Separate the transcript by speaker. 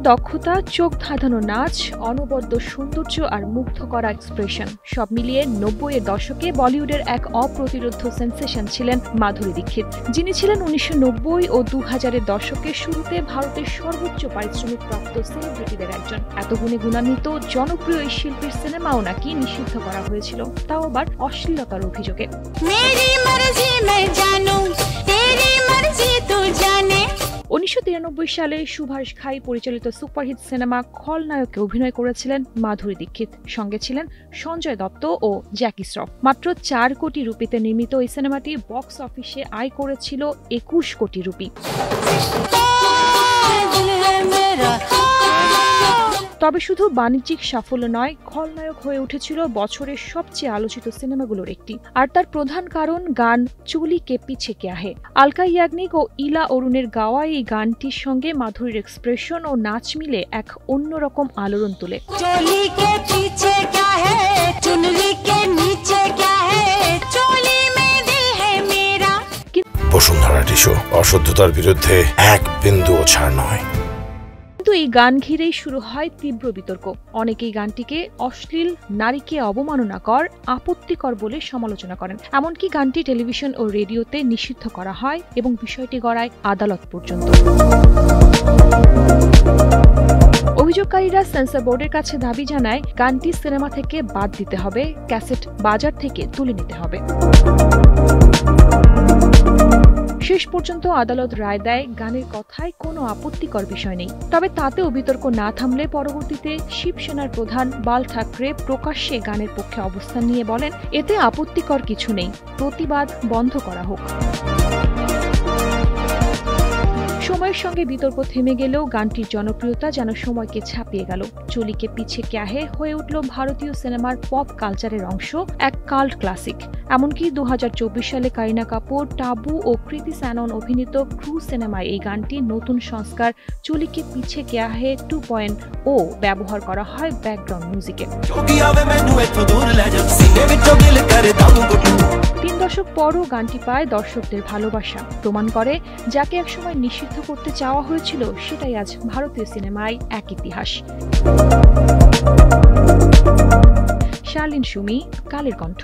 Speaker 1: দক্ষতা, চোখ ধাঁধানো নাচ, অনবদ্য সৌন্দর্য আর মুগ্ধ করা এক্সপ্রেশন সব মিলিয়ে ৯০-এর দশকে বলিউডের এক অপ্রতিরোধ্য সেন্সেশন ছিলেন মাধুরী দীক্ষিত, যিনি ছিলেন ১৯৯০ ও ২০০০-এর দশকের শুরুতে ভারতের সর্বোচ্চ পারিশ্রমিক প্রাপ্ত সেলিব্রিটিদের একজন। এত গুণে গুণান্বিত জনপ্রিয় এই শিল্পীর সিনেমাও নাকি নিষিদ্ধ করা হয়েছিল, তাও আবার অশ্লীলতার অভিযোগে। ১৯৯৩ সালে সুভাষ ঘাই পরিচালিত সুপারহিট সিনেমা খলনায়কে অভিনয় করেছিলেন মাধুরী দীক্ষিত, সঙ্গে ছিলেন সঞ্জয় দত্ত ও জ্যাকি শ্রফ। মাত্র ৪ কোটি রুপিতে নির্মিত এই সিনেমাটি বক্স অফিসে আয় করেছিল ২১ কোটি রুপি। তবে শুধু বাণিজ্যিক সাফল্য নয়, খলনায়ক হয়ে উঠেছিল বছরের সবচেয়ে আলোচিত সিনেমাগুলোর একটি। আর তার প্রধান কারণ গান চোলি কে পিছে ক্যা হে। আলকা ইয়াগনিক ও ইলা অরুণের গাওয়া এই গানটির সঙ্গে মাধুরীর এক্সপ্রেশন ও নাচ মিলে এক অন্যরকম আলোড়ন তোলে।
Speaker 2: বসুন্ধরা টিস্যু অশুদ্ধতার বিরুদ্ধে এক বিন্দুও ছাড় নয়।
Speaker 1: কিন্তু এই গান ঘিরেই শুরু হয় তীব্র বিতর্ক। অনেকেই গানটিকে অশ্লীল, নারীকে অবমাননাকর, আপত্তিকর বলে সমালোচনা করেন। এমনকি গানটি টেলিভিশন ও রেডিওতে নিষিদ্ধ করা হয় এবং বিষয়টি গড়ায় আদালত পর্যন্ত। অভিযোগকারীরা সেন্সর বোর্ডের কাছে দাবি জানায় গানটি সিনেমা থেকে বাদ দিতে হবে, ক্যাসেট বাজার থেকে তুলে নিতে হবে। শেষ পর্যন্ত আদালত রায় দেয় গানের কথায় কোনো আপত্তিকর বিষয় নেই। তবে তাতেও বিতর্ক না থামলে পরবর্তীতে শিবসেনার প্রধান বাল ঠাকরে প্রকাশ্যে গানের পক্ষে অবস্থান নিয়ে বলেন, এতে আপত্তিকর কিছু নেই, প্রতিবাদ বন্ধ করা হোক। সময়ের সঙ্গে বিতর্ক থেমে গেলেও গানটির জনপ্রিয়তা যেন সময়কে ছাপিয়ে গেল। চলিকে পিছে ক্যা হে হয়ে উঠল ভারতীয় সিনেমার পপ কালচারের অংশ, এক কাল্ট ক্লাসিক। এমনকি ২০২৪ সালে কারিনা কাপুর, টাবু ও কৃতি স্যানন অভিনীত ক্রু সিনেমায় এই গানটি নতুন সংস্কার চলিকে পিছে ক্যা হে 2.0 ব্যবহার করা হয় ব্যাকগ্রাউন্ড মিউজিকে। ৩ দশক পরও গানটি পায় দর্শকদের ভালোবাসা, প্রমাণ করে যাকে একসময় নিষিদ্ধ করতে চাওয়া হয়েছিল সেটাই আজ ভারতীয় সিনেমায় এক ইতিহাস। শার্লিন সুমি, কালের কণ্ঠ।